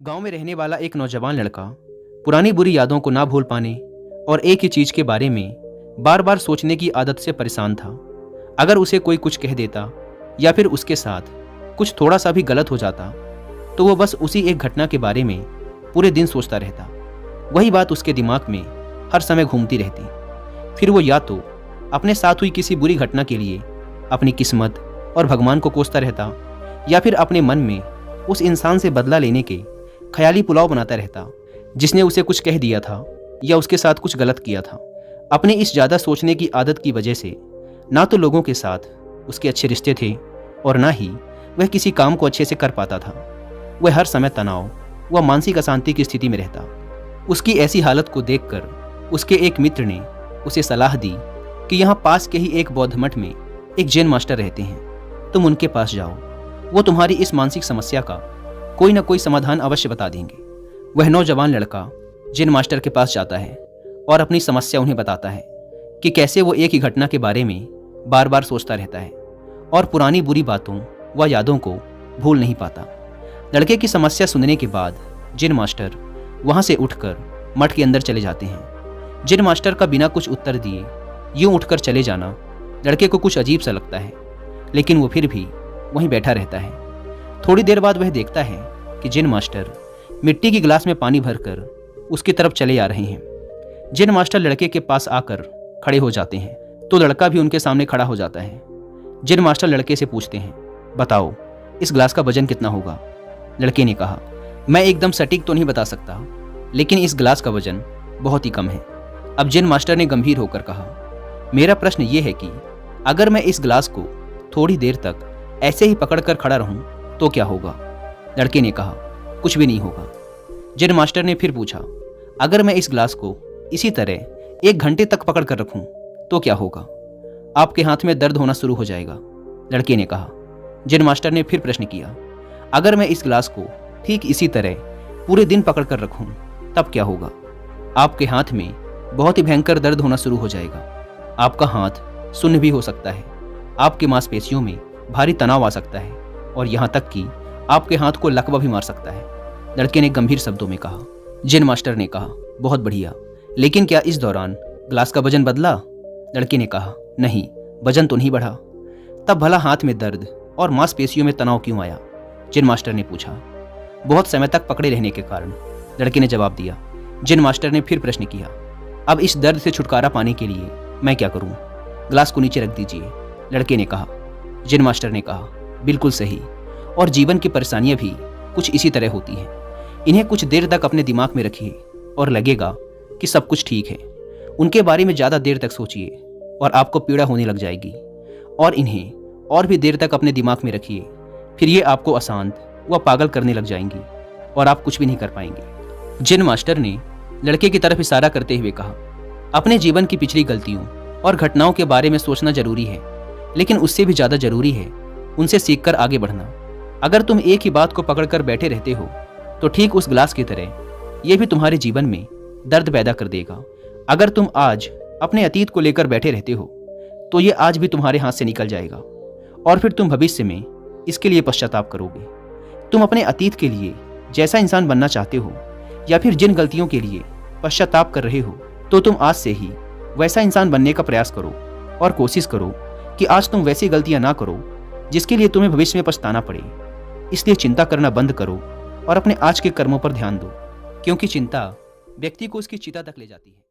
गांव में रहने वाला एक नौजवान लड़का पुरानी बुरी यादों को ना भूल पाने और एक ही चीज के बारे में बार बार सोचने की आदत से परेशान था। अगर उसे कोई कुछ कह देता या फिर उसके साथ कुछ थोड़ा सा भी गलत हो जाता तो वो बस उसी एक घटना के बारे में पूरे दिन सोचता रहता। वही बात उसके दिमाग में हर समय घूमती रहती। फिर वो या तो अपने साथ हुई किसी बुरी घटना के लिए अपनी किस्मत और भगवान को कोसता रहता या फिर अपने मन में उस इंसान से बदला लेने के ख्याली पुलाव बनाता रहता जिसने उसे कुछ कह दिया था या उसके साथ कुछ गलत किया था। अपनी इस ज़्यादा सोचने की आदत की वजह से ना तो लोगों के साथ उसके अच्छे रिश्ते थे और ना ही वह किसी काम को अच्छे से कर पाता था। वह हर समय तनाव व मानसिक अशांति की स्थिति में रहता। उसकी ऐसी हालत को देखकर उसके एक मित्र ने उसे सलाह दी कि यहाँ पास के ही एक बौद्ध मठ में एक जैन मास्टर रहते हैं, तुम उनके पास जाओ, वो तुम्हारी इस मानसिक समस्या का कोई ना कोई समाधान अवश्य बता देंगे। वह नौजवान लड़का जैन मास्टर के पास जाता है और अपनी समस्या उन्हें बताता है कि कैसे वो एक ही घटना के बारे में बार बार सोचता रहता है और पुरानी बुरी बातों व यादों को भूल नहीं पाता। लड़के की समस्या सुनने के बाद जैन मास्टर वहाँ से उठकर मठ के अंदर चले जाते हैं। जैन मास्टर का बिना कुछ उत्तर दिए यूं उठकर चले जाना लड़के को कुछ अजीब सा लगता है, लेकिन वो फिर भी वहीं बैठा रहता है। थोड़ी देर बाद वह देखता है कि जैन मास्टर मिट्टी की गिलास में पानी भरकर उसकी तरफ चले आ रहे हैं। जैन मास्टर लड़के के पास आकर खड़े हो जाते हैं तो लड़का भी उनके सामने खड़ा हो जाता है। जैन मास्टर लड़के से पूछते हैं, बताओ इस गिलास का वजन कितना होगा? लड़के ने कहा, मैं एकदम सटीक तो नहीं बता सकता, लेकिन इस गिलास का वजन बहुत ही कम है। अब जैन मास्टर ने गंभीर होकर कहा, मेरा प्रश्न ये है कि अगर मैं इस गिलास को थोड़ी देर तक ऐसे ही पकड़कर खड़ा रहूं तो क्या होगा? लड़के ने कहा, कुछ भी नहीं होगा। जैन मास्टर ने फिर पूछा, अगर मैं इस गिलास को इसी तरह 1 घंटे तक पकड़ कर रखूं तो क्या होगा? आपके हाथ में दर्द होना शुरू हो जाएगा। लड़के ने कहा। जैन मास्टर ने फिर प्रश्न किया, अगर मैं इस गिलास को ठीक इसी तरह पूरे दिन पकड़ कर रखूं तब क्या होगा? आपके हाथ में बहुत ही भयंकर दर्द होना शुरू हो जाएगा। आपका हाथ सुन्न भी हो सकता है, आपकी मांसपेशियों में भारी तनाव आ सकता है और यहाँ तक कि आपके हाथ को लकवा भी मार सकता है। लड़के ने गंभीर शब्दों में कहा। जैन मास्टर ने कहा, बहुत बढ़िया, लेकिन क्या इस दौरान ग्लास का वजन बदला? लड़के ने कहा, नहीं, वजन तो नहीं बढ़ा। तब भला हाथ में दर्द और मांसपेशियों में तनाव क्यों आया? जैन मास्टर ने पूछा। बहुत समय तक पकड़े रहने के कारण, लड़के ने जवाब दिया। जैन मास्टर ने फिर प्रश्न किया, अब इस दर्द से छुटकारा पाने के लिए मैं क्या करूं? ग्लास को नीचे रख दीजिए। लड़के ने कहा। जैन मास्टर ने कहा, बिल्कुल सही, और जीवन की परेशानियां भी कुछ इसी तरह होती हैं। इन्हें कुछ देर तक अपने दिमाग में रखिए और लगेगा कि सब कुछ ठीक है। उनके बारे में ज़्यादा देर तक सोचिए और आपको पीड़ा होने लग जाएगी, और इन्हें और भी देर तक अपने दिमाग में रखिए, फिर ये आपको अशांत व पागल करने लग जाएंगी और आप कुछ भी नहीं कर पाएंगे। जैन मास्टर ने लड़के की तरफ इशारा करते हुए कहा, अपने जीवन की पिछली गलतियों और घटनाओं के बारे में सोचना जरूरी है, लेकिन उससे भी ज़्यादा जरूरी है उनसे सीखकर आगे बढ़ना। अगर तुम एक ही बात को पकड़कर बैठे रहते हो तो ठीक उस ग्लास की तरह यह भी तुम्हारे जीवन में दर्द पैदा कर देगा। अगर तुम आज अपने अतीत को लेकर बैठे रहते हो तो ये आज भी तुम्हारे हाथ से निकल जाएगा और फिर तुम भविष्य में इसके लिए पश्चाताप करोगे। तुम अपने अतीत के लिए जैसा इंसान बनना चाहते हो या फिर जिन गलतियों के लिए पश्चाताप कर रहे हो, तो तुम आज से ही वैसा इंसान बनने का प्रयास करो और कोशिश करो कि आज तुम वैसी गलतियां ना करो जिसके लिए तुम्हें भविष्य में पछताना पड़े। इसलिए चिंता करना बंद करो और अपने आज के कर्मों पर ध्यान दो, क्योंकि चिंता व्यक्ति को उसकी चिता तक ले जाती है।